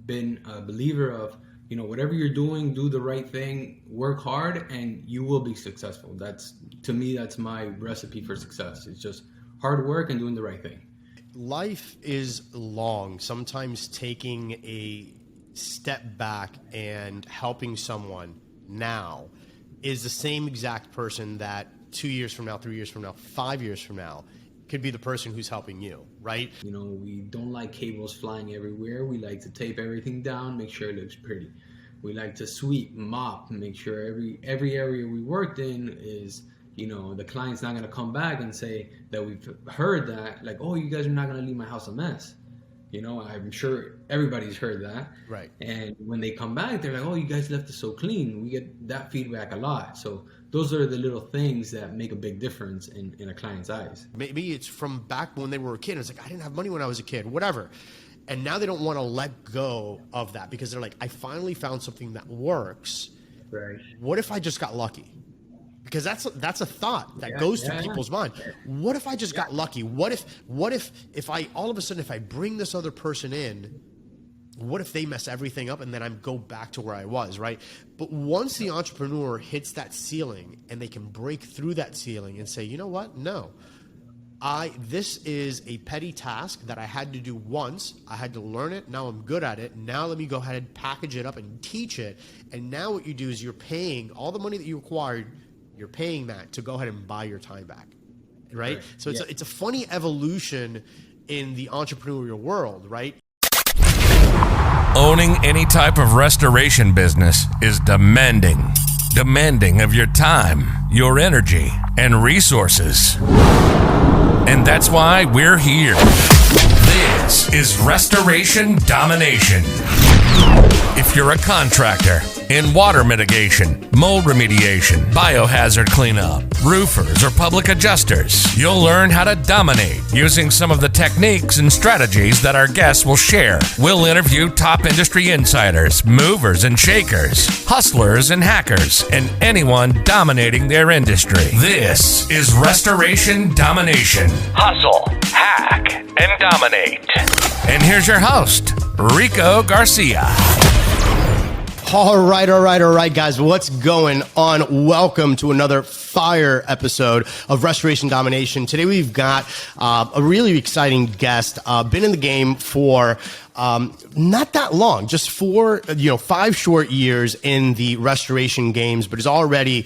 been a believer of, whatever you're doing, do the right thing, work hard, and you will be successful. To me, that's my recipe for success. It's just hard work and doing the right thing. Life is long. Sometimes taking a step back and helping someone now is the same exact person that 2 years from now, 3 years from now, 5 years from now could be the person who's helping you, right? We don't like cables flying everywhere. We like to tape everything down, make sure it looks pretty. We like to sweep, mop, make sure every area we worked in is, the client's not going to come back and say that we've heard that, like, oh, you guys are not going to leave my house a mess. I'm sure everybody's heard that. Right. And when they come back, they're like, oh, you guys left it so clean. We get that feedback a lot. So those are the little things that make a big difference in a client's eyes. Maybe it's from back when they were a kid. It's like, I didn't have money when I was a kid, whatever. And now they don't want to let go of that because they're like, I finally found something that works. Right. What if I just got lucky? Because that's a thought that goes through people's mind. What if I just got lucky? What if I all of a sudden, if I bring this other person in, what if they mess everything up and then I go back to where I was, right? But once the entrepreneur hits that ceiling and they can break through that ceiling and say, you know what? No, this is a petty task that I had to do once. I had to learn it. Now I'm good at it. Now let me go ahead and package it up and teach it. And now what you do is you're paying all the money that you acquired. You're paying that to go ahead and buy your time back, right? So it's a funny evolution in the entrepreneurial world, right? Owning any type of restoration business is demanding of your time, your energy, and resources. And that's why we're here. This is Restoration Domination. If you're a contractor in water mitigation, mold remediation, biohazard cleanup, roofers, or public adjusters, you'll learn how to dominate using some of the techniques and strategies that our guests will share. We'll interview top industry insiders, movers and shakers, hustlers and hackers, and anyone dominating their industry. This is Restoration Domination. Hustle, hack, and dominate. And here's your host, Rico Garcia. All right, guys. What's going on? Welcome to another fire episode of Restoration Domination. Today we've got a really exciting guest. Been in the game for not that long, just 5 short years in the restoration games, but is already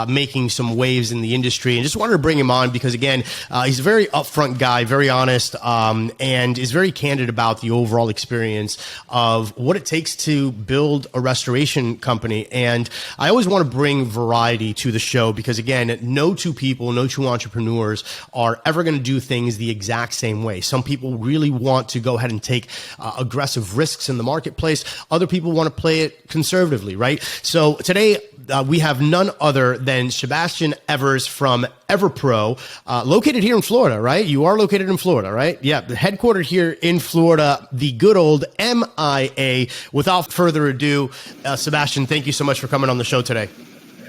making some waves in the industry. And just wanted to bring him on because, again, he's a very upfront guy, very honest, and is very candid about the overall experience of what it takes to build a restoration company. And I always want to bring variety to the show because, again, no two people, no two entrepreneurs are ever going to do things the exact same way. Some people really want to go ahead and take aggressive risks in the marketplace. Other people want to play it conservatively, right? So today we have none other than Sebastian Evers from EverPRO, located here in Florida, right? You are located in Florida, right? Yeah, headquartered here in Florida, the good old MIA. Without further ado, Sebastian, thank you so much for coming on the show today.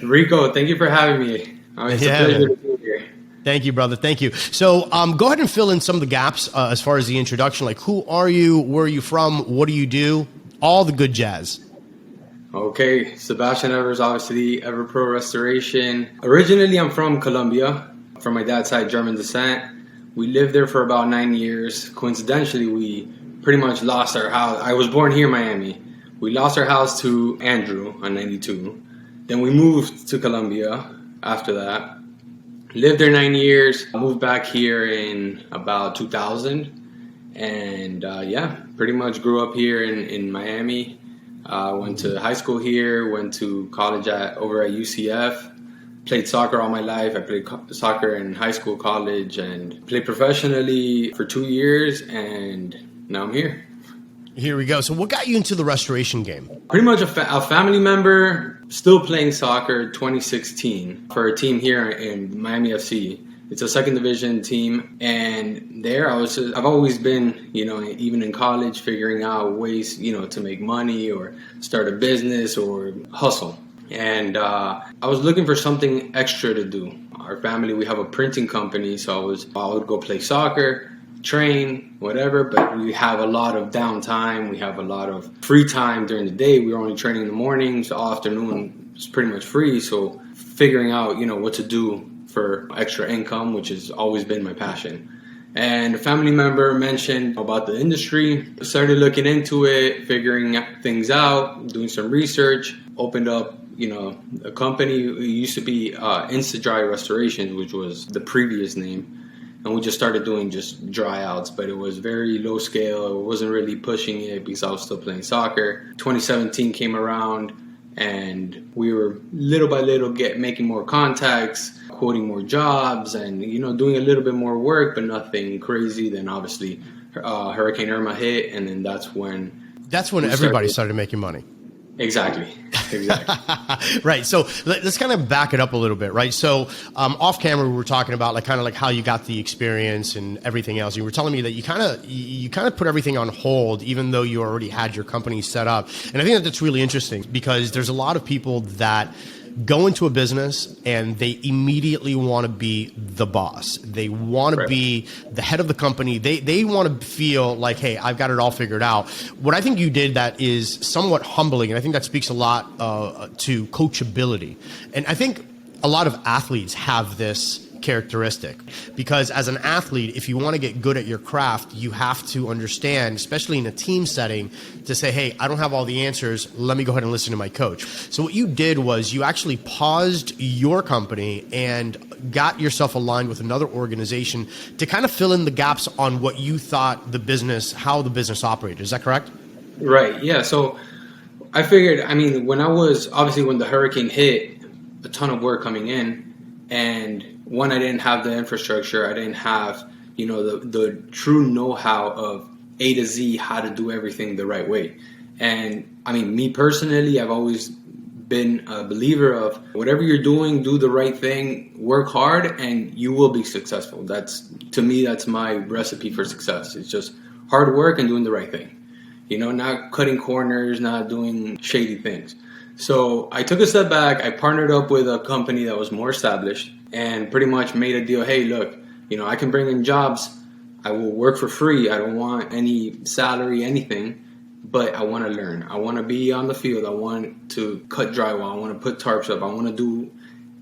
Rico, thank you for having me. It's a pleasure to be here. Thank you, brother. Thank you. So go ahead and fill in some of the gaps as far as the introduction. Like, who are you? Where are you from? What do you do? All the good jazz. Okay, Sebastian Evers, obviously, EverPRO Restoration. Originally, I'm from Colombia. From my dad's side, German descent. We lived there for about 9 years. Coincidentally, we pretty much lost our house. I was born here in Miami. We lost our house to Andrew on 92. Then we moved to Colombia after that. Lived there 9 years, moved back here in about 2000, and pretty much grew up here in Miami. Went to high school here, went to college over at UCF, played soccer all my life. I played soccer in high school, college, and played professionally for 2 years, and now I'm here. Here we go. So what got you into the restoration game? Pretty much a family member, still playing soccer, 2016, for a team here in Miami FC. It's a second division team. And there I've always been, even in college, figuring out ways, to make money or start a business or hustle. And I was looking for something extra to do. Our family, we have a printing company, so I would go play soccer, train, whatever, but we have a lot of downtime. We have a lot of free time during the day. We were only training in the mornings. All afternoon is pretty much free. So figuring out, what to do for extra income, which has always been my passion. And a family member mentioned about the industry, started looking into it, figuring things out, doing some research, opened up, a company. It used to be Insta Dry Restoration, which was the previous name. And we just started doing just dry outs, but it was very low scale. I wasn't really pushing it because I was still playing soccer. 2017 came around and we were little by little making more contacts, quoting more jobs, and doing a little bit more work, but nothing crazy. Then obviously Hurricane Irma hit, and then that's when everybody started making money. Exactly. Right. So let's kind of back it up a little bit, right? So off camera, we were talking about like how you got the experience and everything else. You were telling me that you kind of put everything on hold, even though you already had your company set up. And I think that's really interesting because there's a lot of people that go into a business and they immediately want to be the boss. They want to be the head of the company. They want to feel like, hey, I've got it all figured out. What I think you did that is somewhat humbling, and I think that speaks a lot to coachability. And I think a lot of athletes have this characteristic because as an athlete, if you want to get good at your craft, you have to understand, especially in a team setting, to say, hey, I don't have all the answers. Let me go ahead and listen to my coach. So what you did was you actually paused your company and got yourself aligned with another organization to kind of fill in the gaps on what you thought how the business operated. Is that correct? Right. Yeah. So I figured, when the hurricane hit, a ton of work coming in, and one, I didn't have the infrastructure. I didn't have, the true know-how of A to Z, how to do everything the right way. And me personally, I've always been a believer of whatever you're doing, do the right thing, work hard, and you will be successful. To me, that's my recipe for success. It's just hard work and doing the right thing. Not cutting corners, not doing shady things. So I took a step back. I partnered up with a company that was more established and pretty much made a deal. Hey, look, I can bring in jobs. I will work for free. I don't want any salary, anything, but I want to learn. I want to be on the field. I want to cut drywall. I want to put tarps up. I want to do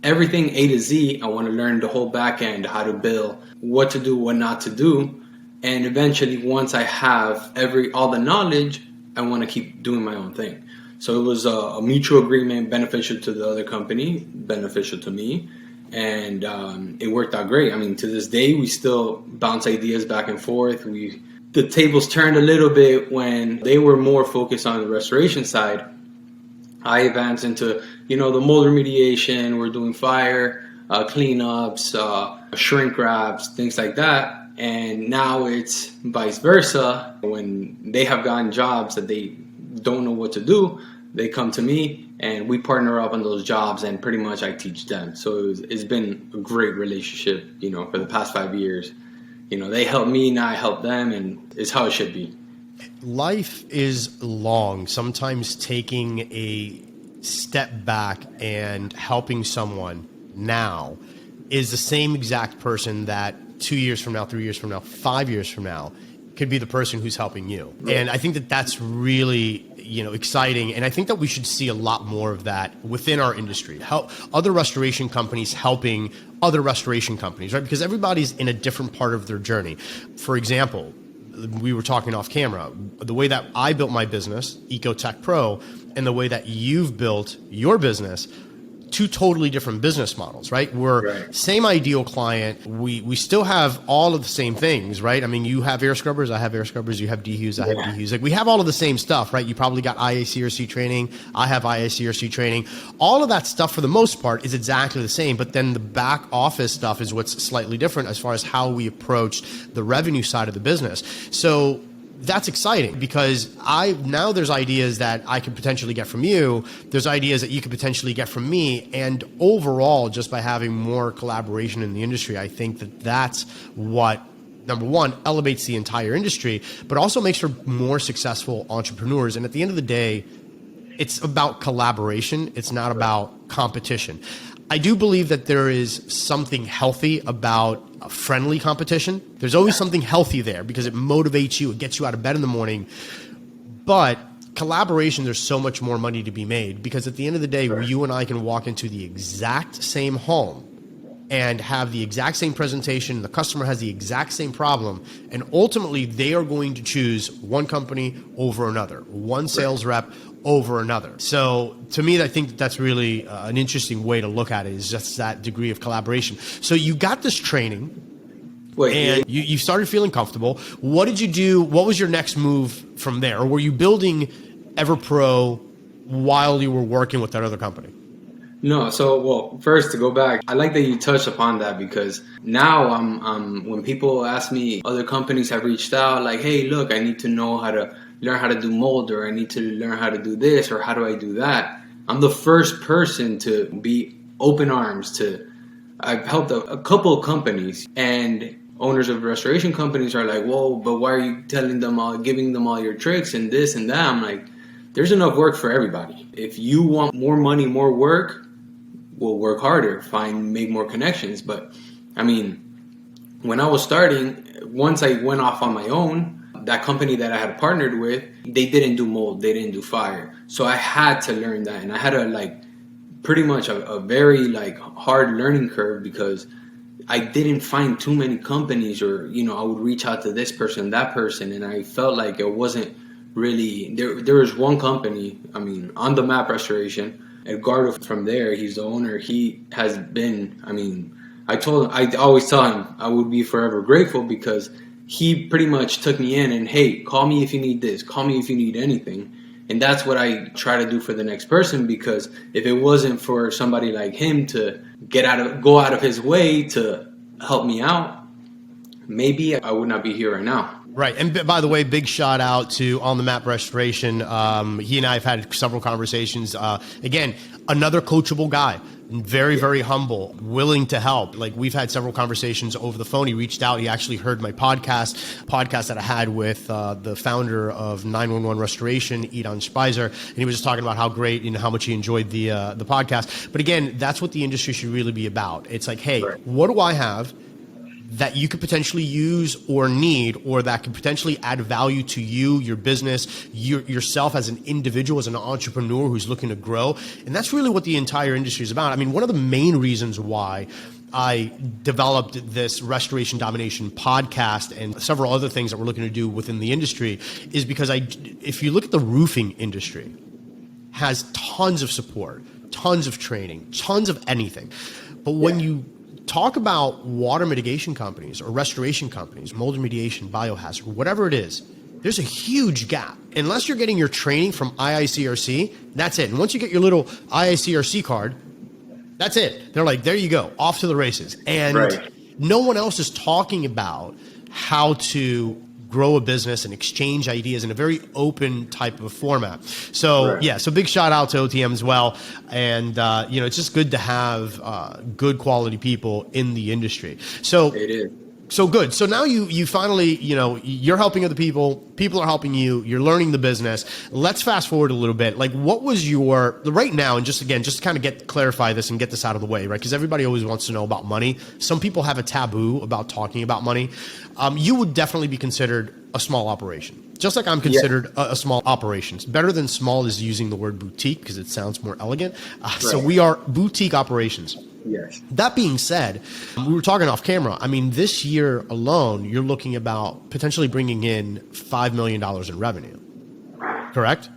everything A to Z. I want to learn the whole back end, how to build, what to do, what not to do. And eventually, once I have all the knowledge, I want to keep doing my own thing. So it was a mutual agreement, beneficial to the other company, beneficial to me. And it worked out great. To this day, we still bounce ideas back and forth. The tables turned a little bit when they were more focused on the restoration side. I advanced into, the mold remediation. We're doing fire, cleanups, shrink wraps, things like that. And now it's vice versa. When they have gotten jobs that they don't know what to do, they come to me and we partner up on those jobs, and pretty much I teach them. So it's been a great relationship, for the past 5 years. They help me, now I help them, and it's how it should be. Life is long. Sometimes taking a step back and helping someone now is the same exact person that 2 years from now, 3 years from now, 5 years from now could be the person who's helping you. Right. And I think that that's really, exciting. And I think that we should see a lot more of that within our industry. Help other restoration companies helping other restoration companies, right? Because everybody's in a different part of their journey. For example, we were talking off camera, the way that I built my business, Ecotech Pro, and the way that you've built your business, two totally different business models, right? We're same ideal client. We still have all of the same things, right? You have air scrubbers, I have air scrubbers, you have dehues, I have dehues. Like we have all of the same stuff, right? You probably got IACRC training, I have IACRC training. All of that stuff for the most part is exactly the same, but then the back office stuff is what's slightly different as far as how we approached the revenue side of the business. So that's exciting because now there's ideas that I could potentially get from you. There's ideas that you could potentially get from me. And overall, just by having more collaboration in the industry, I think that that's what, number one, elevates the entire industry, but also makes for more successful entrepreneurs. And at the end of the day, it's about collaboration. It's not about competition. I do believe that there is something healthy about a friendly competition. There's always something healthy there because it motivates you. It gets you out of bed in the morning. But collaboration, there's so much more money to be made because at the end of the day, you and I can walk into the exact same home and have the exact same presentation. The customer has the exact same problem. And ultimately, they are going to choose one company over another, one sales rep over another. So to me, I think that's really an interesting way to look at it, is just that degree of collaboration. So you got this training and you started feeling comfortable. What did you do? What was your next move from there? Or were you building EverPRO while you were working with that other company? No, so well, first to go back, I like that you touched upon that because now when people ask me, other companies have reached out like, hey, look, I need to know how to learn how to do mold, or I need to learn how to do this, or how do I do that? I'm the first person to be open arms to. I've helped a couple of companies, and owners of restoration companies are like, whoa, but why are you telling them all, giving them all your tricks and this and that? I'm like, there's enough work for everybody. If you want more money, more work, we'll work harder, make more connections. But I mean, when I was starting, once I went off on my own, that company that I had partnered with, they didn't do mold, they didn't do fire. So I had to learn that, and I had pretty much a very hard learning curve because I didn't find too many companies, or I would reach out to this person, that person, and I felt like it wasn't really there was one company, On the Map Restoration. Eduardo from there, he's the owner. He has been, I always tell him I would be forever grateful because he pretty much took me in and, hey, call me if you need this, call me if you need anything. And that's what I try to do for the next person, because if it wasn't for somebody like him to go out of his way to help me out, maybe I would not be here right now. Right. And by the way, big shout out to On the Map Restoration. He and I have had several conversations. Again, another coachable guy, very, very humble, willing to help. We've had several conversations over the phone. He reached out. He actually heard my podcast that I had with the founder of 911 Restoration, Edon Spicer. And he was just talking about how great, how much he enjoyed the podcast. But again, that's what the industry should really be about. It's like, hey, what do I have that you could potentially use or need, or that could potentially add value to you, your business, yourself as an individual, as an entrepreneur who's looking to grow. And that's really what the entire industry is about. One of the main reasons why I developed this Restoration Domination podcast and several other things that we're looking to do within the industry is because if you look at the roofing industry, has tons of support, tons of training, tons of anything. But when you talk about water mitigation companies or restoration companies, mold remediation, biohazard, whatever it is, there's a huge gap. Unless you're getting your training from IICRC, that's it. And once you get your little IICRC card, that's it. They're like, there you go, off to the races. And no one else is talking about how to grow a business and exchange ideas in a very open type of format. So so big shout out to OTM as well. And it's just good to have good quality people in the industry. So it is. So good. So now you finally, you're helping other people. People are helping you. You're learning the business. Let's fast forward a little bit. What was your right now? And just to kind of clarify this and get this out of the way, right? Because everybody always wants to know about money. Some people have a taboo about talking about money. You would definitely be considered a small operation, just like I'm considered a small operation. Better than small is using the word boutique because it sounds more elegant. So we are boutique operations. Yes. That being said, we were talking off camera. This year alone, you're looking about potentially bringing in $5 million in revenue, correct?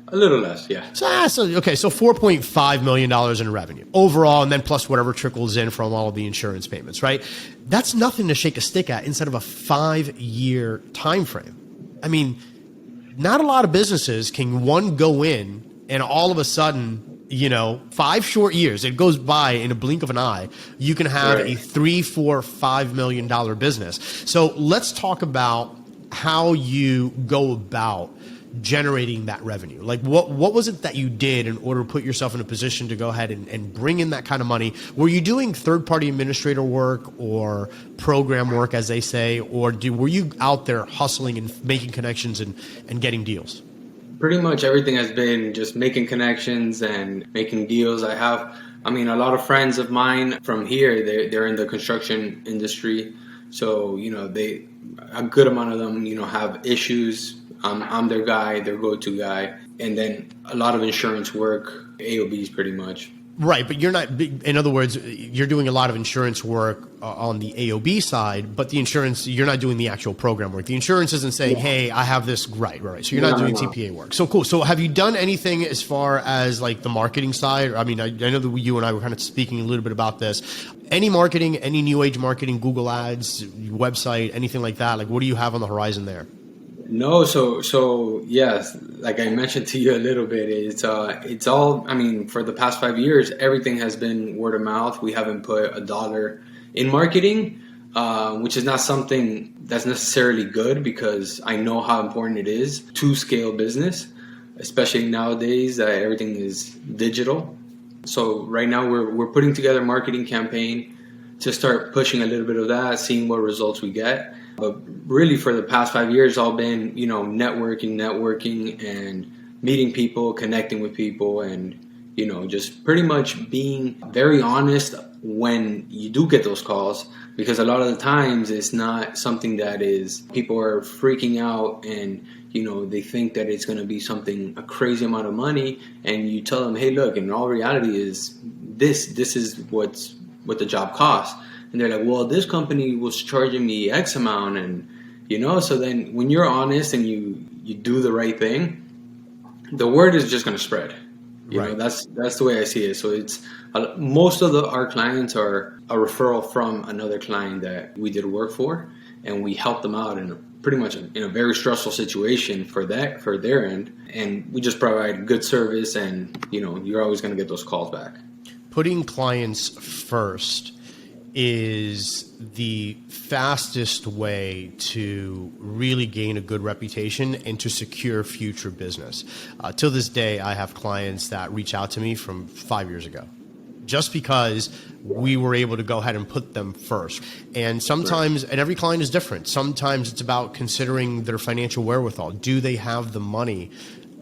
A little less, yeah. So $4.5 million in revenue overall, and then plus whatever trickles in from all of the insurance payments, right? That's nothing to shake a stick at inside of a 5-year time frame. Not a lot of businesses can go in and all of a sudden, 5 short years, it goes by in a blink of an eye, you can have a $3, $4, $5 million business. So let's talk about how you go about generating that revenue. What was it that you did in order to put yourself in a position to go ahead and bring in that kind of money? Were you doing third-party administrator work or program work, as they say, or were you out there hustling and making connections and getting deals? Pretty much everything has been just making connections and making deals. I have I mean, a lot of friends of mine from here, they're in the construction industry. So, a good amount of them, have issues. I'm their guy, their go-to guy. And then a lot of insurance work, AOBs pretty much. Right, but you're not, in other words, you're doing a lot of insurance work on the AOB side, but the insurance, you're not doing the actual program work. The insurance isn't saying, hey, I have this, right. So you're not doing TPA work. So cool. So have you done anything as far as like the marketing side? I mean, I know that you and I were kind of speaking a little bit about this. Any marketing, any new age marketing, Google Ads, website, anything like that? Like what do you have on the horizon there? No, so yes, like I mentioned to you a little bit, it's all, I mean, for the past 5 years, everything has been word of mouth. We haven't put $1 in marketing, which is not something that's necessarily good because I know how important it is to scale business, especially nowadays that everything is digital. So right now we're putting together a marketing campaign to start pushing a little bit of that, seeing what results we get. But really for the past 5 years, all been, networking and meeting people, connecting with people and, just pretty much being very honest when you do get those calls, because a lot of the times it's not something that is, people are freaking out and, they think that it's going to be a crazy amount of money. And you tell them, hey, look, in all reality is this is what the job costs. And they're like, well, this company was charging me X amount. And, so then when you're honest and you do the right thing, the word is just going to spread. Right. That's the way I see it. So it's most of our clients are a referral from another client that we did work for. And we helped them out in a very stressful situation for their end. And we just provide good service and, you're always going to get those calls back. Putting clients first is the fastest way to really gain a good reputation and to secure future business. Till this day, I have clients that reach out to me from 5 years ago, just because we were able to go ahead and put them first. And sometimes, and every client is different. Sometimes it's about considering their financial wherewithal. Do they have the money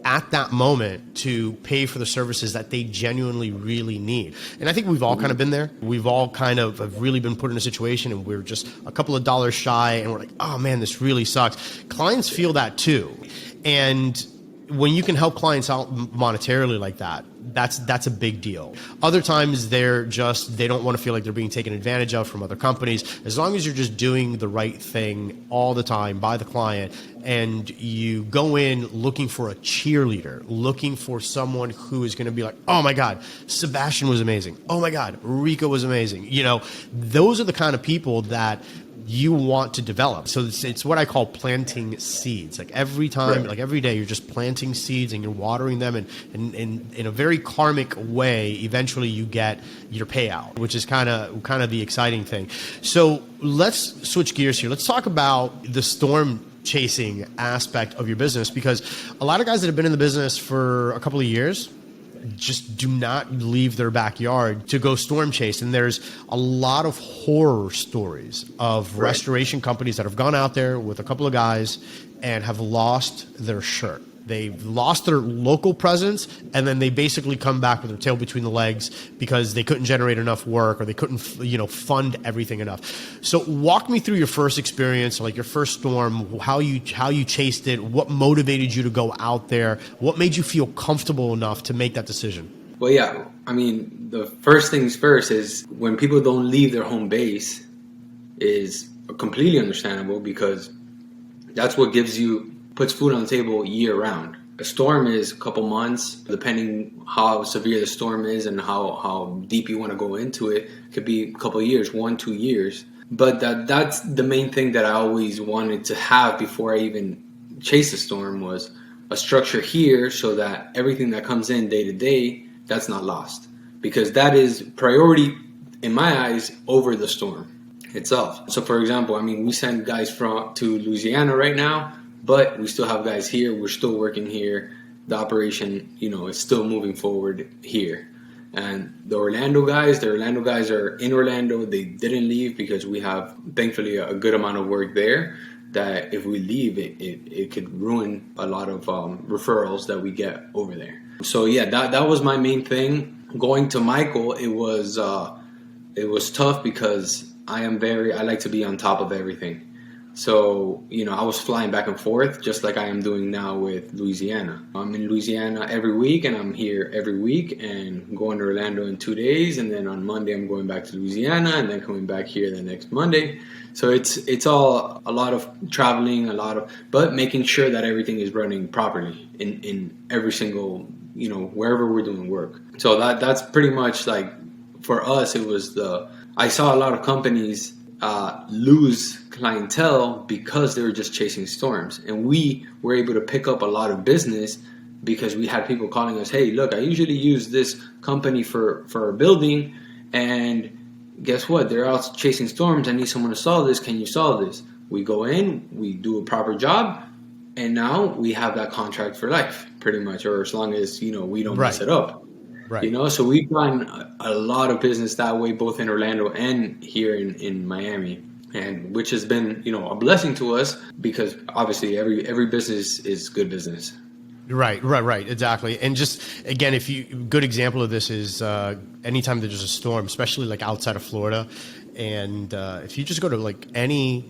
at that moment to pay for the services that they genuinely really need? And I think we've all kind of been there. We've all kind of have really been put in a situation and we're just a couple of dollars shy and we're like, oh man, this really sucks. Clients feel that too. And when you can help clients out monetarily like that, that's a big deal. Other times they don't want to feel like they're being taken advantage of from other companies. As long as you're just doing the right thing all the time by the client and you go in looking for a cheerleader, looking for someone who is going to be like, oh my God, Sebastian was amazing. Oh my God, Rico was amazing. Those are the kind of people that you want to develop. So it's what I call planting seeds. Like every time, like every day, you're just planting seeds and you're watering them, and in a very karmic way, eventually you get your payout, which is kind of the exciting thing. So let's switch gears here. Let's talk about the storm chasing aspect of your business, because a lot of guys that have been in the business for a couple of years just do not leave their backyard to go storm chase. And there's a lot of horror stories of restoration companies that have gone out there with a couple of guys and have lost their shirt. They've lost their local presence, and then they basically come back with their tail between the legs because they couldn't generate enough work or they couldn't, fund everything enough. So walk me through your first experience, like your first storm, how you chased it, what motivated you to go out there, what made you feel comfortable enough to make that decision? Well, yeah, I mean, the first things first is when people don't leave their home base is completely understandable, because that's what puts food on the table year round. A storm is a couple months, depending how severe the storm is and how deep you want to go into it. It could be a couple of years, 1-2 years. But that's the main thing that I always wanted to have before I even chased the storm, was a structure here so that everything that comes in day to day, that's not lost. Because that is priority in my eyes over the storm itself. So for example, I mean, we send guys to Louisiana right now, but we still have guys here. We're still working here. The operation, is still moving forward here. And the Orlando guys are in Orlando. They didn't leave because we have, thankfully, a good amount of work there that if we leave, it could ruin a lot of referrals that we get over there. So yeah, that was my main thing. Going to Michael, it was tough because I like to be on top of everything. So, I was flying back and forth just like I am doing now with Louisiana. I'm in Louisiana every week, and I'm here every week, and going to Orlando in 2 days, and then on Monday I'm going back to Louisiana, and then coming back here the next Monday. So it's all a lot of traveling, but making sure that everything is running properly in every single, wherever we're doing work. So that's pretty much like, for us, I saw a lot of companies lose clientele because they were just chasing storms, and we were able to pick up a lot of business because we had people calling us, hey, look, I usually use this company for a building, and guess what, they're out chasing storms. I need someone to solve this. Can you solve this? We go in, we do a proper job, and now we have that contract for life, pretty much, or as long as we don't mess it up. Right. So we've done a lot of business that way, both in Orlando and here in Miami, and which has been, a blessing to us, because obviously every business is good business. Right, exactly. And just, again, good example of this is anytime there's a storm, especially like outside of Florida, and if you just go to like any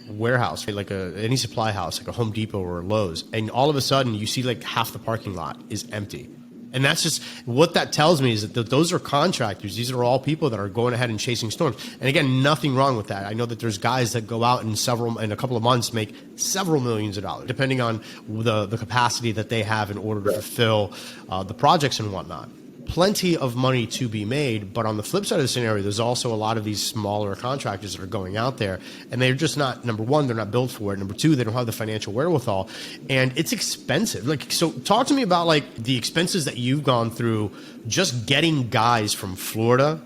warehouse, like any supply house, like a Home Depot or a Lowe's, and all of a sudden you see like half the parking lot is empty. And that's just what that tells me, is that those are contractors. These are all people that are going ahead and chasing storms. And again, nothing wrong with that. I know that there's guys that go out in a couple of months make several millions of dollars, depending on the capacity that they have in order to fulfill the projects and whatnot. Plenty of money to be made, but on the flip side of the scenario, there's also a lot of these smaller contractors that are going out there, and they're just not, number one, they're not built for it. Number two, they don't have the financial wherewithal, and it's expensive. So talk to me about like the expenses that you've gone through just getting guys from Florida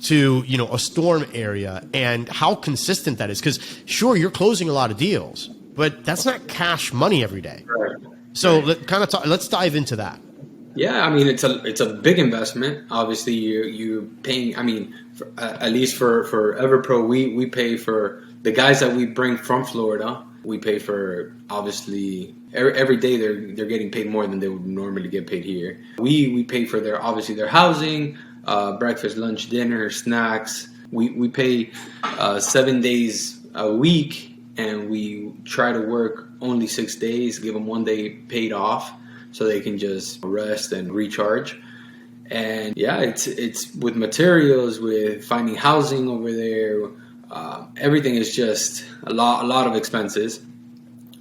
to, a storm area, and how consistent that is. Because sure, you're closing a lot of deals, but that's not cash money every day. Right. So let's dive into that. Yeah, I mean, it's a big investment. Obviously, you're paying. I mean, at least for EverPRO, we pay for the guys that we bring from Florida. We pay for, obviously, every day they're getting paid more than they would normally get paid here. We pay for their housing, breakfast, lunch, dinner, snacks. We pay 7 days a week, and we try to work only 6 days. Give them 1 day paid off, so they can just rest and recharge. And yeah, it's with materials, with finding housing over there. Everything is just a lot of expenses.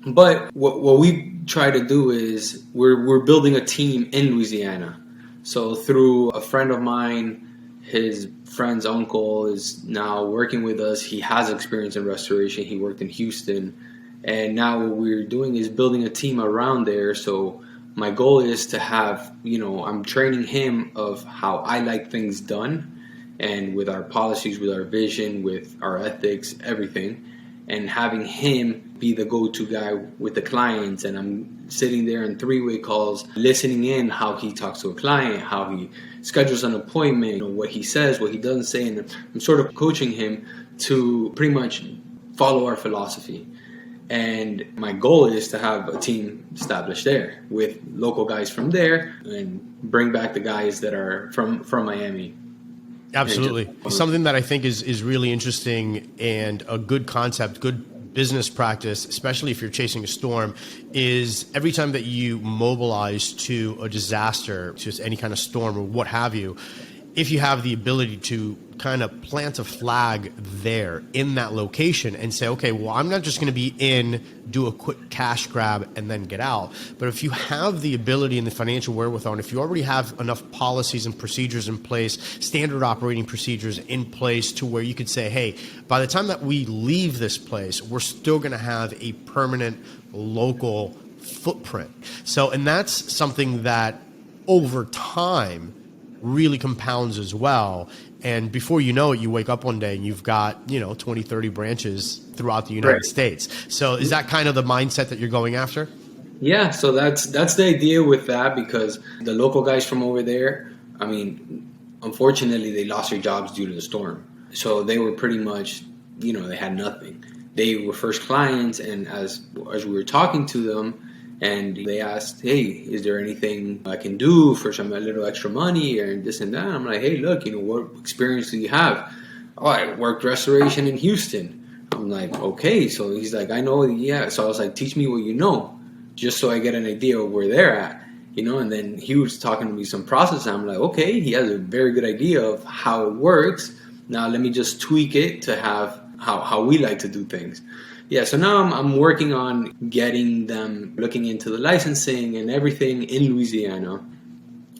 But what we try to do is we're building a team in Louisiana. So through a friend of mine, his friend's uncle is now working with us. He has experience in restoration. He worked in Houston. And now what we're doing is building a team around there. So my goal is to have, I'm training him of how I like things done, and with our policies, with our vision, with our ethics, everything, and having him be the go-to guy with the clients. And I'm sitting there in three-way calls, listening in how he talks to a client, how he schedules an appointment, what he says, what he doesn't say, and I'm sort of coaching him to pretty much follow our philosophy. And my goal is to have a team established there with local guys from there, and bring back the guys that are from Miami. Absolutely. Something that I think is really interesting and a good concept, good business practice, especially if you're chasing a storm, is every time that you mobilize to a disaster, to any kind of storm or what have you, if you have the ability to kind of plant a flag there in that location and say, okay, well, I'm not just going to be in, do a quick cash grab and then get out. But if you have the ability and the financial wherewithal, and if you already have enough policies and procedures in place, standard operating procedures in place to where you could say, hey, by the time that we leave this place, we're still going to have a permanent local footprint. So, and that's something that over time really compounds as well. And before you know it, you wake up one day and you've got, 20, 30 branches throughout the United States. So is that kind of the mindset that you're going after? Yeah, so that's the idea with that, because the local guys from over there, I mean, unfortunately, they lost their jobs due to the storm. So they were pretty much, they had nothing. They were first clients, and as we were talking to them, And they asked, hey, is there anything I can do for a little extra money or this and that? I'm like, hey, look, what experience do you have? Oh, I worked restoration in Houston. I'm like, okay. So he's like, I know, yeah. So I was like, teach me what you know, just so I get an idea of where they're at, and then he was talking to me some process. And I'm like, okay, he has a very good idea of how it works. Now let me just tweak it to have how we like to do things. Yeah, so now I'm working on getting them looking into the licensing and everything in Louisiana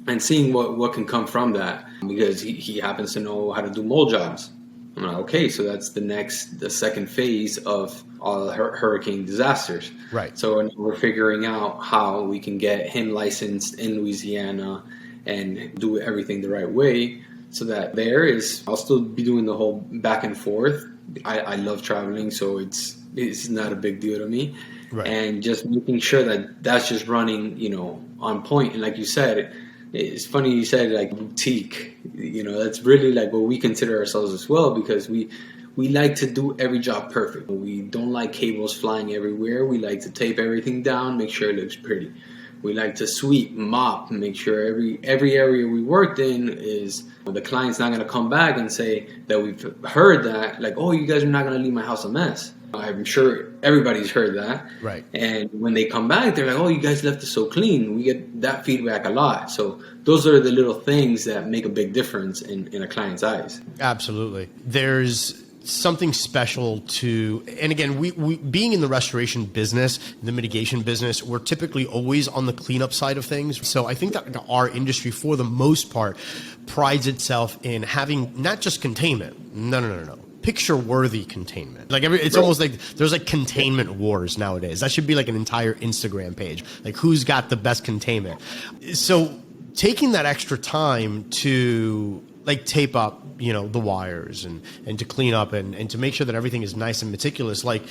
and seeing what can come from that, because he happens to know how to do mold jobs. I'm like, okay, so that's the second phase of all hurricane disasters. Right. So we're figuring out how we can get him licensed in Louisiana and do everything the right way, so that I'll still be doing the whole back and forth. I love traveling, so it's not a big deal to me. Right. And just making sure that that's just running, on point. And like you said, it's funny you said like boutique. That's really like what we consider ourselves as well, because we like to do every job perfect. We don't like cables flying everywhere. We like to tape everything down, make sure it looks pretty. We like to sweep, mop, make sure every area we worked in is, the client's not going to come back and say that we've heard that, like, oh, you guys are not going to leave my house a mess. I'm sure everybody's heard that. Right. And when they come back, they're like, oh, you guys left it so clean. We get that feedback a lot. So those are the little things that make a big difference in a client's eyes. Absolutely. There's something special to, and again, we being in the restoration business, the mitigation business, we're typically always on the cleanup side of things. So I think that our industry, for the most part, prides itself in having not just containment. No. Picture-worthy containment. Like it's right. Almost like there's like containment wars nowadays. That should be like an entire Instagram page. Like who's got the best containment. So taking that extra time to like tape up, the wires and to clean up and to make sure that everything is nice and meticulous, like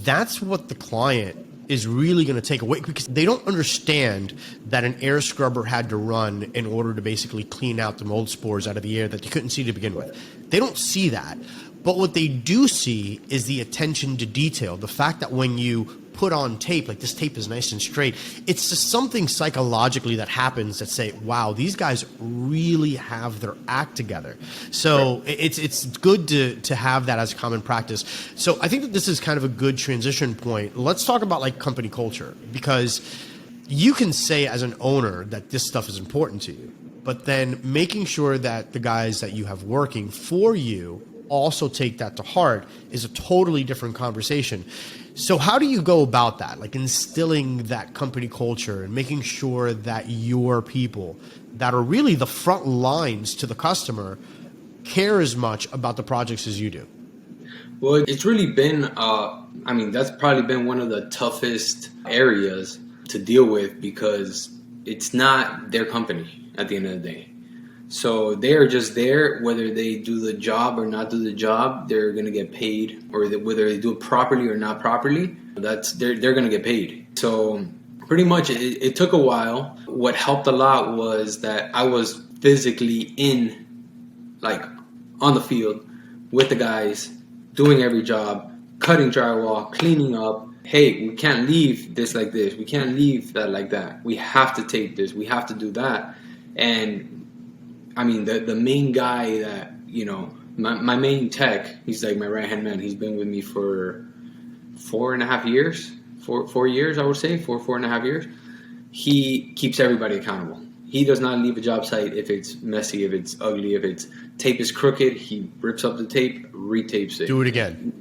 that's what the client is really going to take away, because they don't understand that an air scrubber had to run in order to basically clean out the mold spores out of the air that you couldn't see to begin with. They don't see that. But what they do see is the attention to detail. The fact that when you put on tape, like this tape is nice and straight, it's just something psychologically that happens that say, wow, these guys really have their act together. So right. It's good to have that as common practice. So I think that this is kind of a good transition point. Let's talk about like company culture, because you can say as an owner that this stuff is important to you, but then making sure that the guys that you have working for you also take that to heart is a totally different conversation. So how do you go about that? Like instilling that company culture and making sure that your people that are really the front lines to the customer care as much about the projects as you do? Well, it's really been, that's probably been one of the toughest areas to deal with, because it's not their company at the end of the day. So they're just there, whether they do the job or not do the job, they're going to get paid, or whether they do it properly or not properly, they're going to get paid. So pretty much it took a while. What helped a lot was that I was physically on the field with the guys, doing every job, cutting drywall, cleaning up. Hey, we can't leave this like this. We can't leave that like that. We have to take this. We have to do that. And the main guy that, my main tech, he's like my right-hand man. He's been with me for 4.5 years, 4 years, I would say, 4.5 years. He keeps everybody accountable. He does not leave a job site if it's messy, if it's ugly, if it's tape is crooked, he rips up the tape, retapes it. Do it again.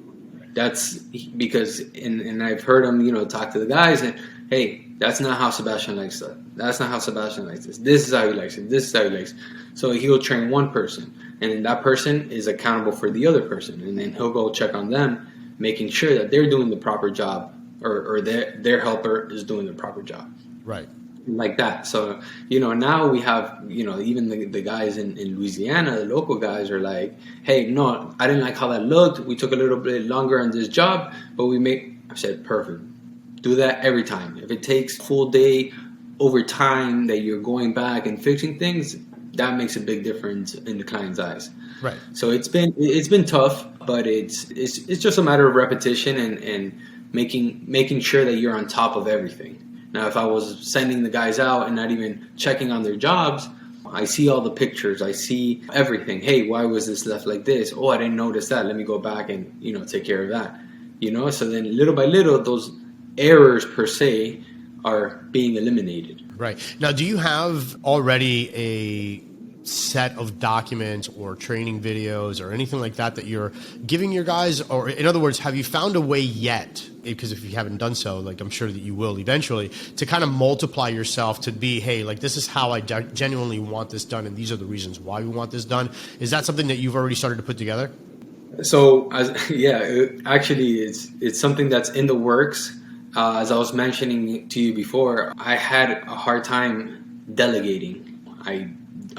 That's because, and I've heard him, talk to the guys, and hey, that's not how Sebastian likes that. That's not how Sebastian likes this. This is how he likes it. This is how he likes it. So he'll train one person, and then that person is accountable for the other person, and then he'll go check on them, making sure that they're doing the proper job, or their helper is doing the proper job. Right. Like that. So, now we have, even the guys in Louisiana, the local guys are like, hey, no, I didn't like how that looked. We took a little bit longer on this job, but I said, perfect. Do that every time. If it takes a full day over time that you're going back and fixing things, that makes a big difference in the client's eyes. Right. So it's been tough, but it's just a matter of repetition and making sure that you're on top of everything. Now, if I was sending the guys out and not even checking on their jobs, I see all the pictures. I see everything. Hey, why was this left like this? Oh, I didn't notice that. Let me go back and, take care of that. So then little by little, those errors per se are being eliminated. Right. Now, do you have already a set of documents or training videos or anything like that you're giving your guys? Or in other words, have you found a way yet, because if you haven't done so, like I'm sure that you will eventually, to kind of multiply yourself to be, hey, like this is how I genuinely want this done and these are the reasons why we want this done? Is that something that you've already started to put together? So, actually, it's something that's in the works. As I was mentioning to you before, I had a hard time delegating. I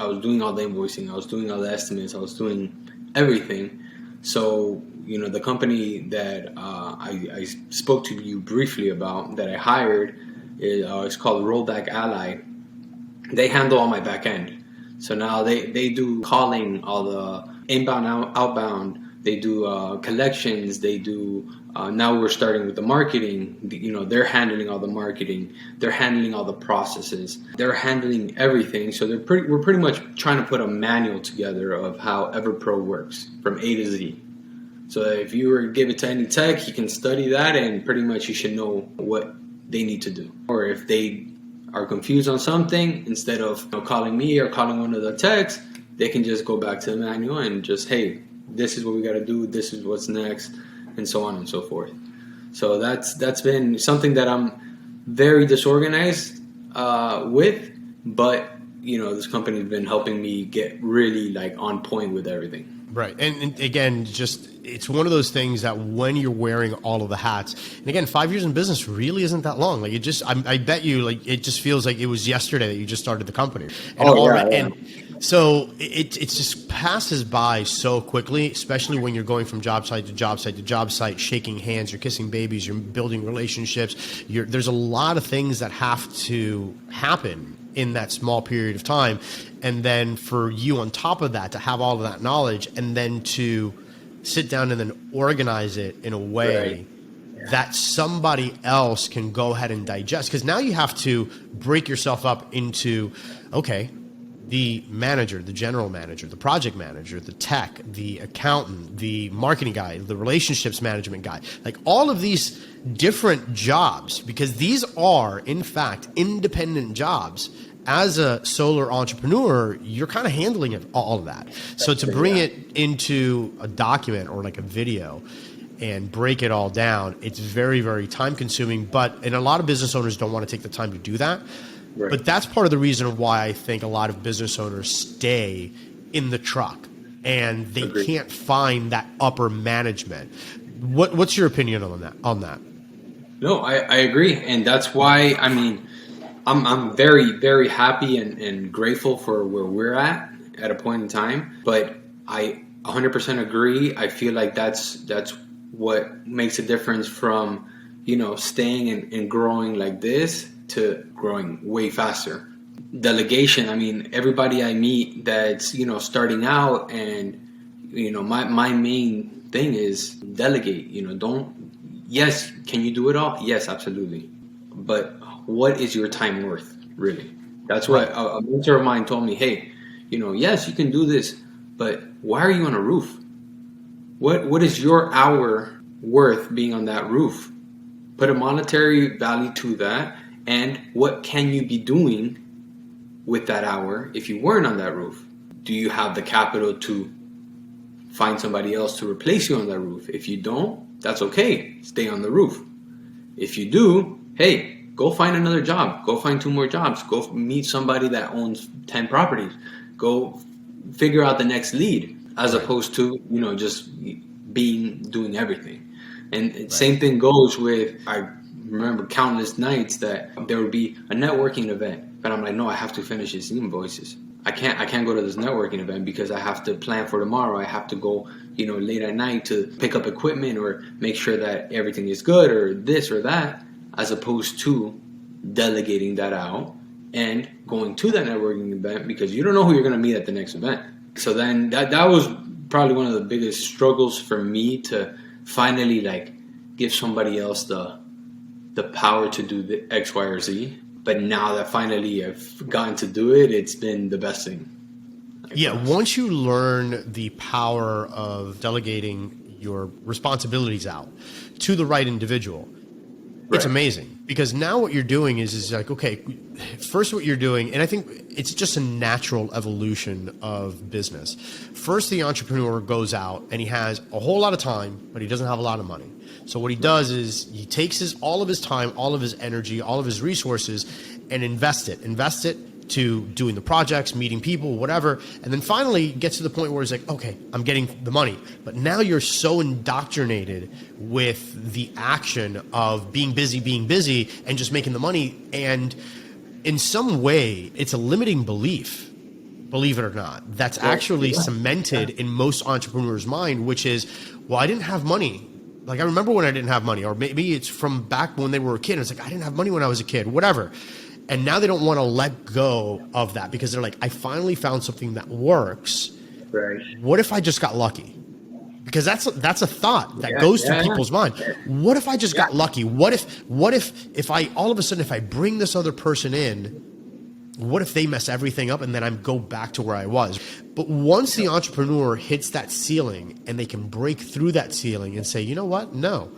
was doing all the invoicing, I was doing all the estimates, I was doing everything. So, the company that I spoke to you briefly about, that I hired, it's called Rollback Ally. They handle all my back end. So now they do calling, all the inbound, outbound. They do collections. They do. Now we're starting with the marketing. They're handling all the marketing. They're handling all the processes. They're handling everything. So we're pretty much trying to put a manual together of how EverPRO works from A to Z. So if you were to give it to any tech, he can study that, and pretty much you should know what they need to do. Or if they are confused on something, instead of calling me or calling one of the techs, they can just go back to the manual and just, hey, this is what we got to do, this is what's next, and so on and so forth. So that's been something that I'm very disorganized with, but this company's been helping me get really on point with everything. Right. And again, just it's one of those things that when you're wearing all of the hats, and again, 5 years in business really isn't that long. I bet you it just feels like it was yesterday that you just started the company. And and so it just passes by so quickly, especially when you're going from job site to job site to job site, shaking hands, you're kissing babies, you're building relationships. There's a lot of things that have to happen in that small period of time. And then for you on top of that, to have all of that knowledge and then to sit down and then organize it in a way that somebody else can go ahead and digest. Because now you have to break yourself up into, okay, the manager, the general manager, the project manager, the tech, the accountant, the marketing guy, the relationships management guy, like all of these different jobs, because these are, in fact, independent jobs. As a solar entrepreneur, you're kind of handling all of that. So to bring it into a document or like a video and break it all down, it's very, very time consuming. And a lot of business owners don't want to take the time to do that. Right. But that's part of the reason why I think a lot of business owners stay in the truck and they can't find that upper management. What's your opinion on that? No, I agree. And that's why, I'm very, very happy and grateful for where we're at a point in time. But I 100% agree. I feel like that's what makes a difference from, staying and growing like this to growing way faster. Delegation, everybody I meet that's, starting out and, my main thing is delegate, yes, can you do it all? Yes, absolutely. But what is your time worth, really? That's what a mentor of mine told me. Hey, yes, you can do this, but why are you on a roof? What is your hour worth being on that roof? Put a monetary value to that, and what can you be doing with that hour if you weren't on that roof? Do you have the capital to find somebody else to replace you on that roof? If you don't, that's okay. Stay on the roof. If you do, hey, go find another job. Go find 2 more jobs. Go meet somebody that owns 10 properties. Go figure out the next lead, as opposed to, just doing everything. And same thing goes with, I remember countless nights that there would be a networking event, but I'm like, no, I have to finish these invoices. I can't go to this networking event because I have to plan for tomorrow. I have to go, late at night to pick up equipment or make sure that everything is good or this or that, as opposed to delegating that out and going to that networking event because you don't know who you're going to meet at the next event. So then that was probably one of the biggest struggles for me to finally give somebody else the the power to do the X, Y, or Z. But now that finally I've gotten to do it, it's been the best thing. Yeah, once you learn the power of delegating your responsibilities out to the right individual, it's amazing, because now what you're doing is like, okay, first what you're doing, and I think it's just a natural evolution of business. First, the entrepreneur goes out and he has a whole lot of time, but he doesn't have a lot of money. So what he does is he takes all of his time, all of his energy, all of his resources, and invest it to doing the projects, meeting people, whatever. And then finally gets to the point where it's like, okay, I'm getting the money. But now you're so indoctrinated with the action of being busy, and just making the money. And in some way, it's a limiting belief, believe it or not, that's actually cemented in most entrepreneurs' mind, which is, well, I didn't have money. Like, I remember when I didn't have money, or maybe it's from back when they were a kid. It's like, I didn't have money when I was a kid, whatever. And now they don't want to let go of that, because they're like, I finally found something that works. Right. What if I just got lucky? Because that's a thought that goes through people's mind. What if I just got lucky? What if I all of a sudden, if I bring this other person in, what if they mess everything up and then I go back to where I was? But once the entrepreneur hits that ceiling and they can break through that ceiling and say, you know what? No.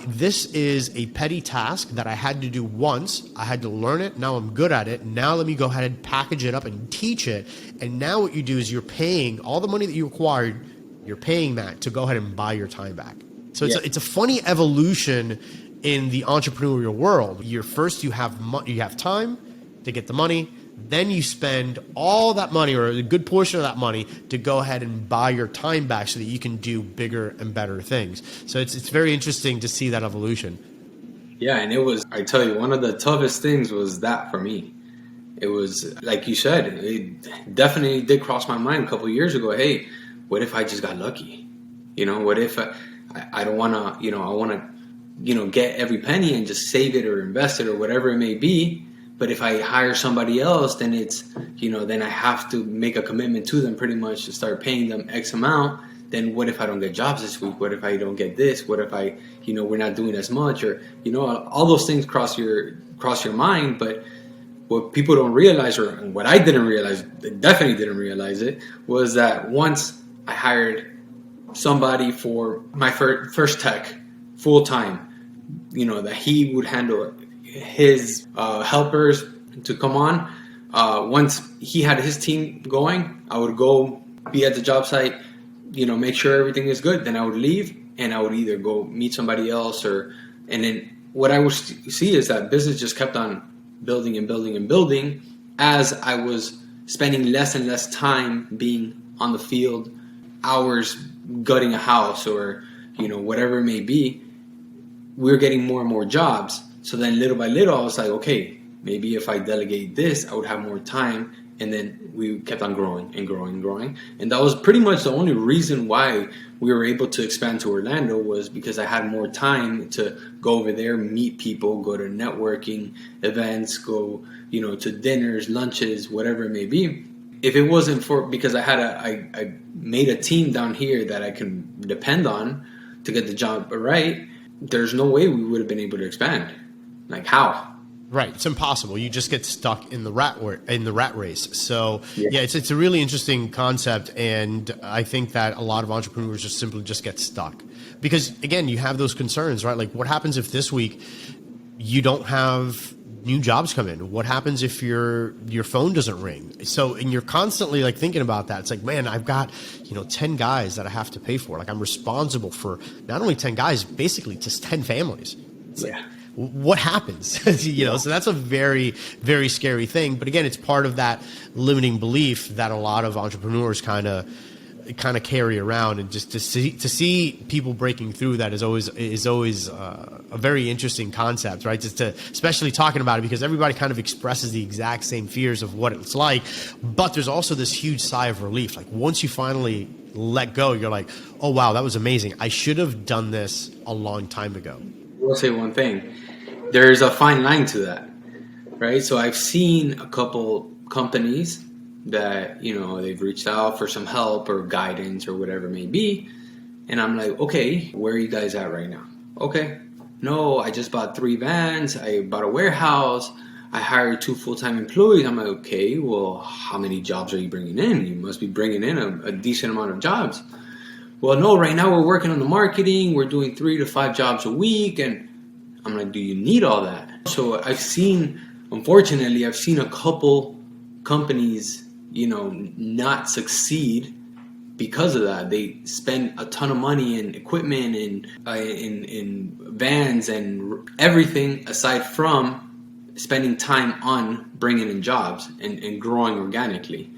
This is a petty task that I had to do once. I had to learn it. Now I'm good at it. Now let me go ahead and package it up and teach it. And now what you do is you're paying all the money that you acquired. You're paying that to go ahead and buy your time back. So it's a funny evolution in the entrepreneurial world. You have time to get the money. Then you spend all that money, or a good portion of that money, to go ahead and buy your time back so that you can do bigger and better things. So it's very interesting to see that evolution. Yeah, and it was, I tell you, one of the toughest things was that for me. It was, like you said, it definitely did cross my mind a couple of years ago. Hey, what if I just got lucky? What if I don't want to, I want to, get every penny and just save it or invest it or whatever it may be. But if I hire somebody else, then it's, then I have to make a commitment to them pretty much to start paying them X amount. Then what if I don't get jobs this week? What if I don't get this? What if we're not doing as much? Or, all those things cross your mind. But what people don't realize, or what I didn't realize, definitely didn't realize it, was that once I hired somebody for my first tech full time, that he would handle his helpers to come on. Once he had his team going, I would go be at the job site, make sure everything is good. Then I would leave and I would either go meet somebody else, and then what I would see is that business just kept on building and building and building as I was spending less and less time being on the field, hours gutting a house or, whatever it may be. We were getting more and more jobs. So then little by little, I was like, okay, maybe if I delegate this, I would have more time. And then we kept on growing and growing and growing. And that was pretty much the only reason why we were able to expand to Orlando, was because I had more time to go over there, meet people, go to networking events, go, to dinners, lunches, whatever it may be. If it wasn't because I made a team down here that I can depend on to get the job right, there's no way we would have been able to expand. Like, how? Right, it's impossible. You just get stuck in the rat race. So it's a really interesting concept, and I think that a lot of entrepreneurs just simply get stuck because, again, you have those concerns, right? Like, what happens if this week you don't have new jobs come in? What happens if your phone doesn't ring? So, and you're constantly thinking about that. It's like, man, I've got 10 guys that I have to pay for. Like, I'm responsible for not only 10 guys, basically just 10 families. It's what happens? So that's a very, very scary thing. But again, it's part of that limiting belief that a lot of entrepreneurs kind of carry around, and just to see people breaking through that is always a very interesting concept, right? Especially talking about it, because everybody kind of expresses the exact same fears of what it's like, but there's also this huge sigh of relief. Like, once you finally let go, you're like, oh wow, that was amazing. I should have done this a long time ago. We'll say one thing. There's a fine line to that, right? So I've seen a couple companies that, they've reached out for some help or guidance or whatever it may be. And I'm like, okay, where are you guys at right now? Okay, no, I just bought 3 vans, I bought a warehouse, I hired 2 full-time employees. I'm like, okay, well, how many jobs are you bringing in? You must be bringing in a decent amount of jobs. Well, no, right now we're working on the marketing. We're doing 3 to 5 jobs a week. And I'm like, do you need all that? So unfortunately, I've seen a couple companies, not succeed because of that. They spend a ton of money in equipment and in vans and everything aside from spending time on bringing in jobs and growing organically.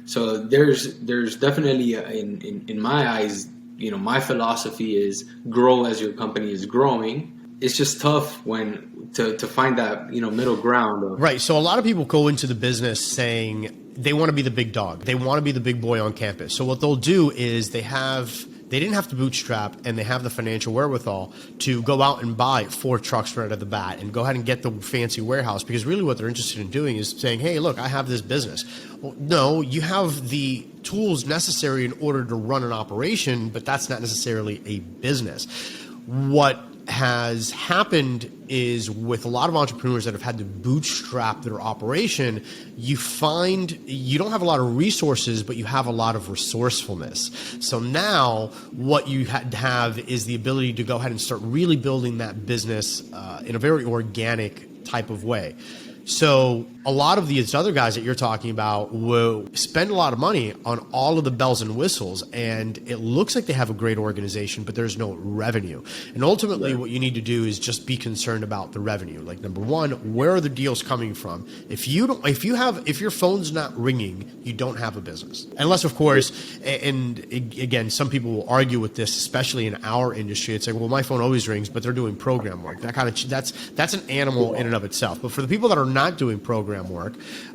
So there's definitely in my eyes, my philosophy is grow as your company is growing. It's just tough when to find that middle ground. Right. So a lot of people go into the business saying they want to be the big dog. They want to be the big boy on campus. So what they'll do is they didn't have to bootstrap, and they have the financial wherewithal to go out and buy 4 trucks right out of the bat and go ahead and get the fancy warehouse, because really what they're interested in doing is saying, hey, look, I have this business. Well, no, you have the tools necessary in order to run an operation, but that's not necessarily a business. What has happened is with a lot of entrepreneurs that have had to bootstrap their operation, you find you don't have a lot of resources, but you have a lot of resourcefulness. So now what you have is the ability to go ahead and start really building that business in a very organic type of way. So a lot of these other guys that you're talking about will spend a lot of money on all of the bells and whistles, and it looks like they have a great organization, but there's no revenue. And ultimately what you need to do is just be concerned about the revenue. Like, number one, where are the deals coming from? If your phone's not ringing, you don't have a business. Unless, of course, and again, some people will argue with this, especially in our industry. It's like, well, my phone always rings, but they're doing program work. That's an animal in and of itself. But for the people that are not doing program work,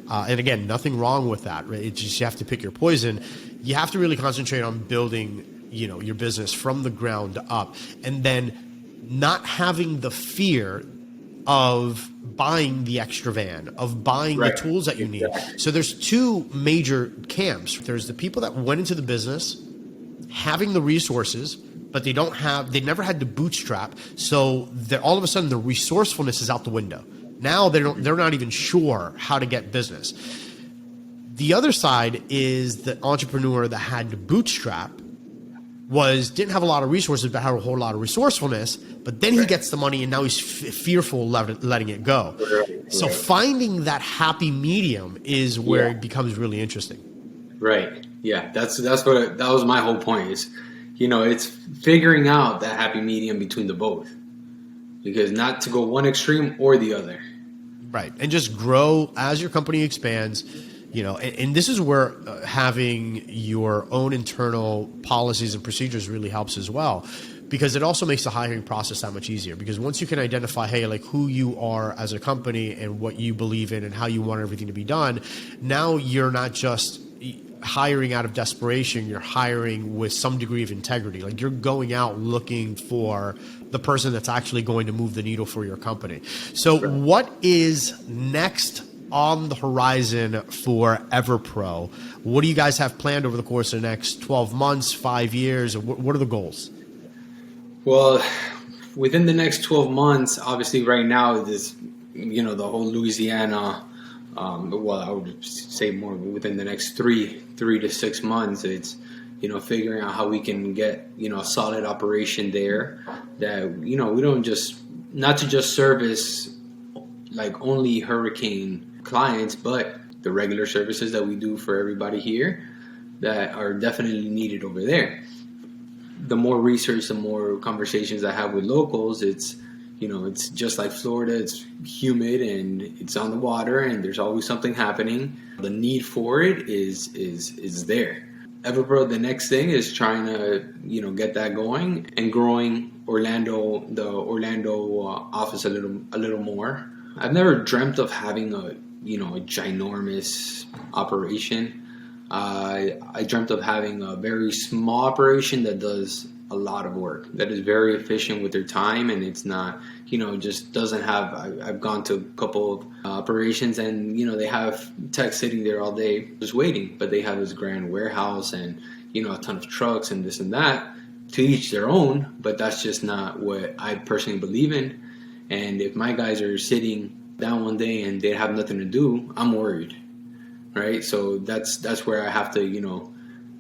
and again, nothing wrong with that, right? It's just you have to pick your poison. You have to really concentrate on building, your business from the ground up, and then not having the fear of buying the extra van, of buying the tools that you need. So there's 2 major camps. There's the people that went into the business having the resources, but they never had to bootstrap. So all of a sudden the resourcefulness is out the window. Now they're not even sure how to get business. The other side is the entrepreneur that had to bootstrap, didn't have a lot of resources, but had a whole lot of resourcefulness. But then he gets the money, and now he's fearful of letting it go. So finding that happy medium is where it becomes really interesting. Right. Yeah. That was my whole point. Is it's figuring out that happy medium between the both, because not to go one extreme or the other. Right. And just grow as your company expands, and this is where having your own internal policies and procedures really helps as well, because it also makes the hiring process that much easier. Because once you can identify, hey, like who you are as a company and what you believe in and how you want everything to be done, now you're not just hiring out of desperation, you're hiring with some degree of integrity. Like, you're going out looking for the person that's actually going to move the needle for your company. So what is next on the horizon for EverPRO? What do you guys have planned over the course of the next 12 months, 5 years? What are the goals? Well, within the next 12 months, obviously right now, this, the whole Louisiana, well, I would say more within the next three to 6 months, it's, figuring out how we can get, a solid operation there that, we don't not to just service like only hurricane clients, but the regular services that we do for everybody here that are definitely needed over there. The more research, the more conversations I have with locals, it's just like Florida. It's humid and it's on the water, and there's always something happening. The need for it is there. EverPRO, the next thing is trying to get that going and growing the Orlando office a little more. I've never dreamt of having a ginormous operation. I dreamt of having a very small operation that does a lot of work, that is very efficient with their time, and it's not, just doesn't have, I've gone to a couple of operations and, they have techs sitting there all day just waiting, but they have this grand warehouse and, a ton of trucks and this and that. to each their own, but that's just not what I personally believe in. And if my guys are sitting down one day and they have nothing to do, I'm worried, right? So that's where I have to,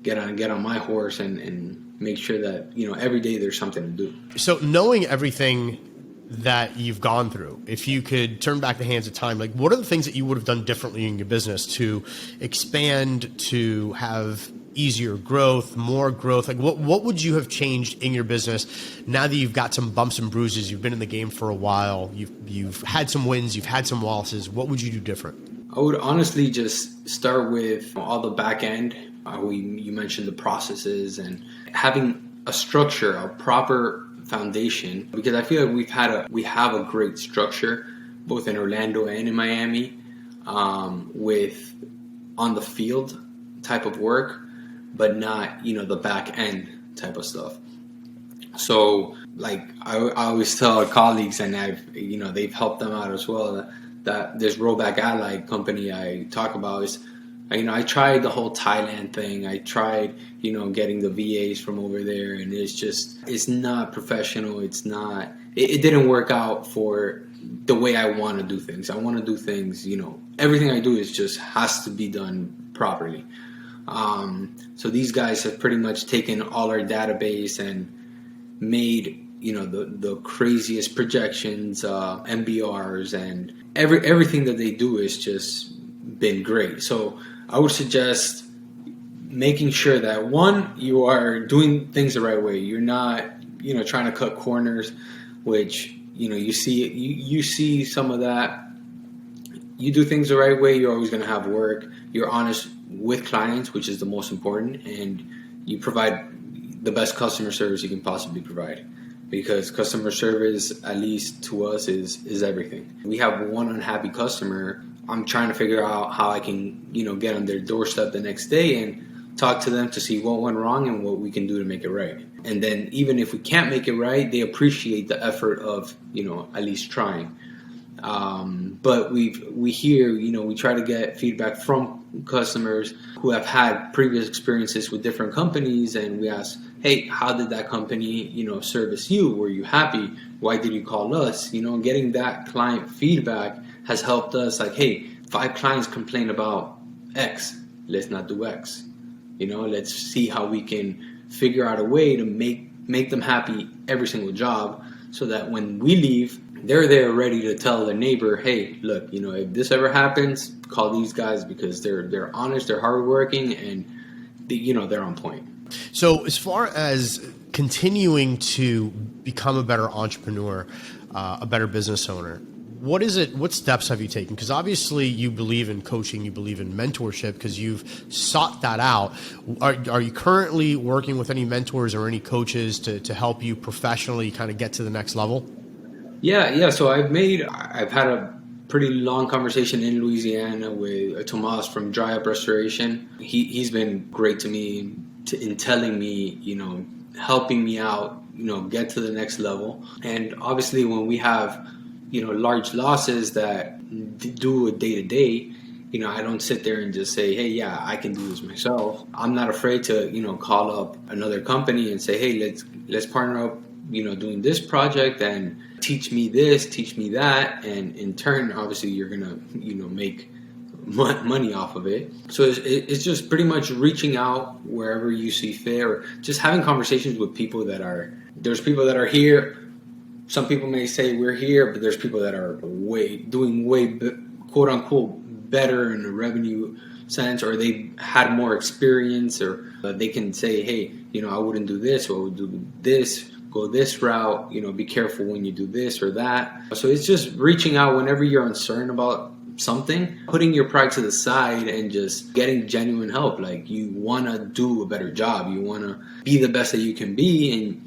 get on my horse and make sure that, every day there's something to do. So knowing everything that you've gone through, if you could turn back the hands of time, like what are the things that you would have done differently in your business to expand, to have easier growth, more growth? Like what would you have changed in your business now that you've got some bumps and bruises, you've been in the game for a while, you've had some wins, you've had some losses? What would you do different? I would honestly just start with all the back end. You mentioned the processes and having a structure, a proper foundation, because I feel like we have a great structure both in Orlando and in Miami, with on the field type of work, but not the back end type of stuff. So like I always tell our colleagues, and they've helped them out as well, that this Rollback Ally company I talk about is, I tried the whole Thailand thing. I tried, getting the VAs from over there, and it's not professional. It didn't work out for the way I want to do things. I want to do things, everything I do has to be done properly. So these guys have pretty much taken all our database and made, the craziest projections, MBRs, and everything that they do is just been great. So I would suggest making sure that, one, you are doing things the right way. You're not, trying to cut corners, which, you see some of that. You do things the right way, you're always going to have work. You're honest with clients, which is the most important, and you provide the best customer service you can possibly provide, because customer service, at least to us, is everything. We have one unhappy customer. I'm trying to figure out how I can, get on their doorstep the next day and talk to them to see what went wrong and what we can do to make it right. And then even if we can't make it right, they appreciate the effort of, at least trying. But we try to get feedback from customers who have had previous experiences with different companies, and we ask, hey, how did that company, service you? Were you happy? Why did you call us? Getting that client feedback has helped us. Like, hey, 5 clients complain about X, let's not do X. Let's see how we can figure out a way to make them happy every single job, so that when we leave, they're there ready to tell their neighbor, hey, look, if this ever happens, call these guys, because they're honest, they're hardworking, and they're on point. So as far as continuing to become a better entrepreneur, a better business owner, what steps have you taken? Because obviously you believe in coaching, you believe in mentorship, because you've sought that out. Are you currently working with any mentors or any coaches to help you professionally kind of get to the next level? Yeah. So I've had a pretty long conversation in Louisiana with Tomas from Dry Up Restoration. He's been great to me in telling me, helping me out, get to the next level. And obviously when we have, large losses that do a day to day, I don't sit there and just say, hey, yeah, I can do this myself. I'm not afraid to, call up another company and say, hey, let's partner up, doing this project, and teach me this, teach me that. And in turn, obviously you're going to, make money off of it. So it's just pretty much reaching out wherever you see fit, or just having conversations with people there's people that are here. Some people may say we're here, but there's people that are doing way quote unquote better in the revenue sense, or they had more experience, or they can say, hey, I wouldn't do this, or I would do this, go this route, be careful when you do this or that. So it's just reaching out whenever you're uncertain about something, putting your pride to the side and just getting genuine help. Like, you want to do a better job. You want to be the best that you can be. And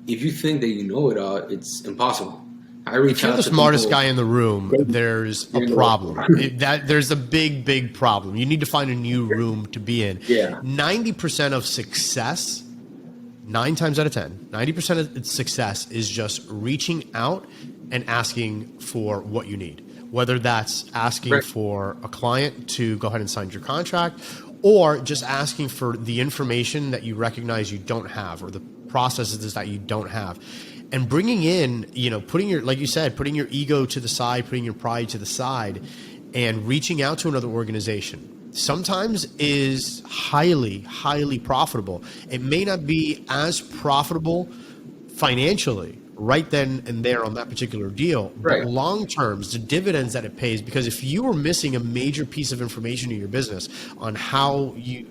if you think that you know it all, it's impossible. If you're the smartest guy in the room, there's a problem. There's a big problem. You need to find a new room to be in. Yeah. 90% of success, 9 times out of 10, 90% of success is just reaching out and asking for what you need. Whether that's asking for a client to go ahead and sign your contract, or just asking for the information that you recognize you don't have, or the processes that you don't have. And bringing in, putting your, like you said, putting your ego to the side, putting your pride to the side, and reaching out to another organization sometimes is highly, highly profitable. It may not be as profitable financially right then and there on that particular deal, right. But long terms, the dividends that it pays, because if you are missing a major piece of information in your business on how you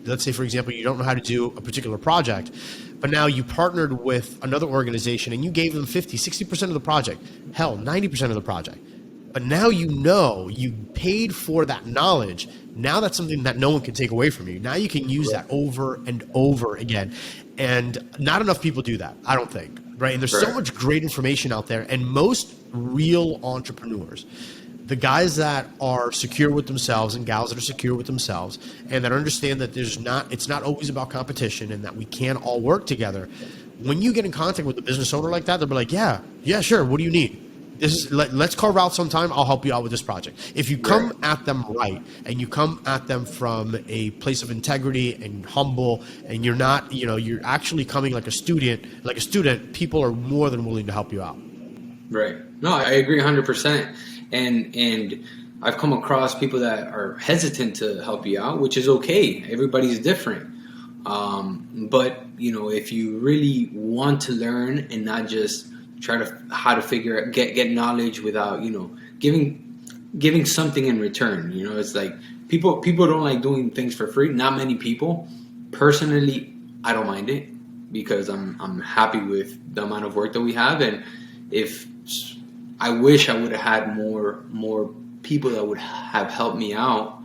let's say, for example, you don't know how to do a particular project, but now you partnered with another organization and you gave them 50, 60% of the project, hell, 90% of the project. But now you paid for that knowledge. Now that's something that no one can take away from you. Now you can use that over and over again. And not enough people do that, I don't think, right? And there's so much great information out there. And most real entrepreneurs, the guys that are secure with themselves and gals that are secure with themselves and that understand that it's not always about competition and that we can all work together. When you get in contact with a business owner like that, they'll be like, yeah, sure. What do you need? Let's carve out some time. I'll help you out with this project. If you come at them right and you come at them from a place of integrity and humble, and you're not, you're actually coming like a student, people are more than willing to help you out. Right. No, I agree 100%. And I've come across people that are hesitant to help you out, which is okay. Everybody's different. But if you really want to learn and not just try to get knowledge without, giving something in return. It's like people don't like doing things for free. Not many people. Personally, I don't mind it because I'm happy with the amount of work that we have. And if I wish I would have had more people that would have helped me out.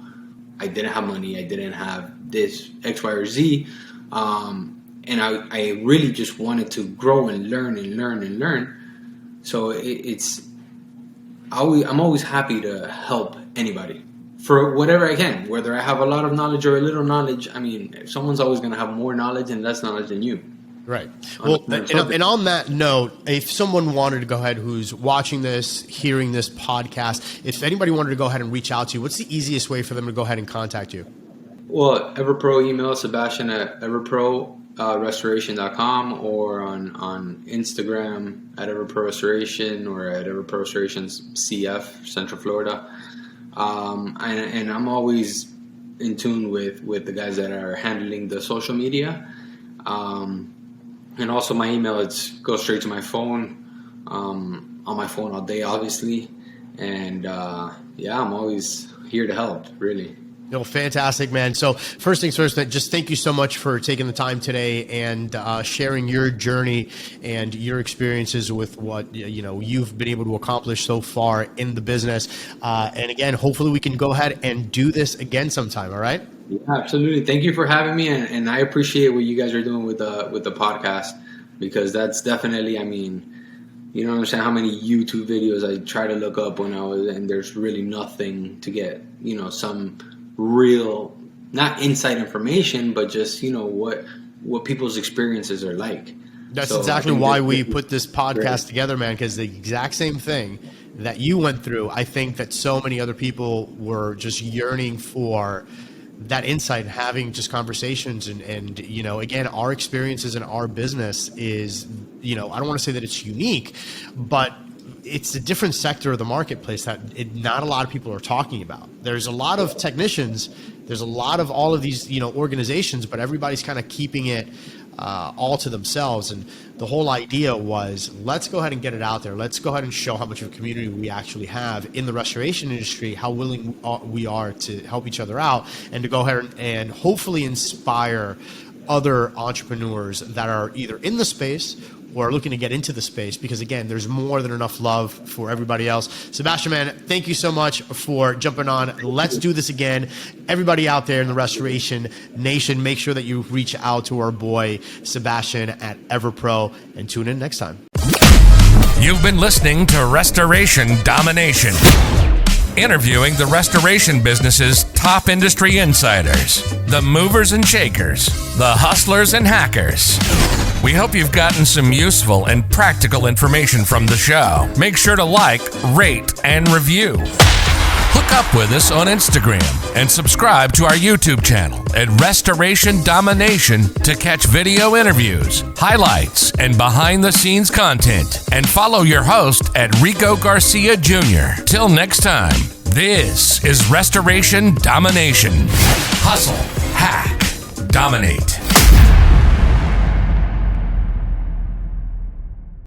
I didn't have money. I didn't have this X, Y, or Z. And I really just wanted to grow and learn and learn and learn. So I'm always happy to help anybody for whatever I can, whether I have a lot of knowledge or a little knowledge. I mean, someone's always going to have more knowledge and less knowledge than you. Right. Well, and on that note, if someone wanted to go ahead, who's watching this, hearing this podcast, if anybody wanted to go ahead and reach out to you, what's the easiest way for them to go ahead and contact you? Well, EverPRO email Sebastian at EverPRO Restoration.com or on Instagram at EverPRO Restoration or at EverPRO Restoration CF, Central Florida. And I'm always in tune with the guys that are handling the social media. And also my email, goes straight to my phone, on my phone all day, obviously. And I'm always here to help, really. Fantastic, man. So first things first, just thank you so much for taking the time today and sharing your journey and your experiences with what you've been able to accomplish so far in the business. And again, hopefully we can go ahead and do this again sometime. All right? Yeah, absolutely. Thank you for having me, and I appreciate what you guys are doing with the podcast, because that's definitely, you don't understand how many YouTube videos I try to look up and there's really nothing to get, some real, not inside information, but just, what people's experiences are like. That's exactly why we put this podcast together, man, because the exact same thing that you went through, I think that so many other people were just yearning for that insight, having just conversations and again, our experiences in our business is, I don't want to say that it's unique, but it's a different sector of the marketplace that not a lot of people are talking about. There's a lot of technicians, there's a lot of all of these, organizations, but everybody's kind of keeping it all to themselves. And the whole idea was, let's go ahead and get it out there. Let's go ahead and show how much of a community we actually have in the restoration industry, how willing we are to help each other out, and to go ahead and hopefully inspire other entrepreneurs that are either in the space or are looking to get into the space, because again, there's more than enough love for everybody else. Sebastian, man, thank you so much for jumping on. Let's do this again. Everybody out there in the Restoration Nation, make sure that you reach out to our boy Sebastian at EverPRO and tune in next time. You've been listening to Restoration Domination, interviewing the restoration business's top industry insiders, the movers and shakers, the hustlers and hackers. We hope you've gotten some useful and practical information from the show. Make sure to like, rate, and review. Hook up with us on Instagram and subscribe to our YouTube channel at Restoration Domination to catch video interviews, highlights, and behind-the-scenes content. And follow your host at Rico Garcia Jr. Till next time, this is Restoration Domination. Hustle, hack, dominate.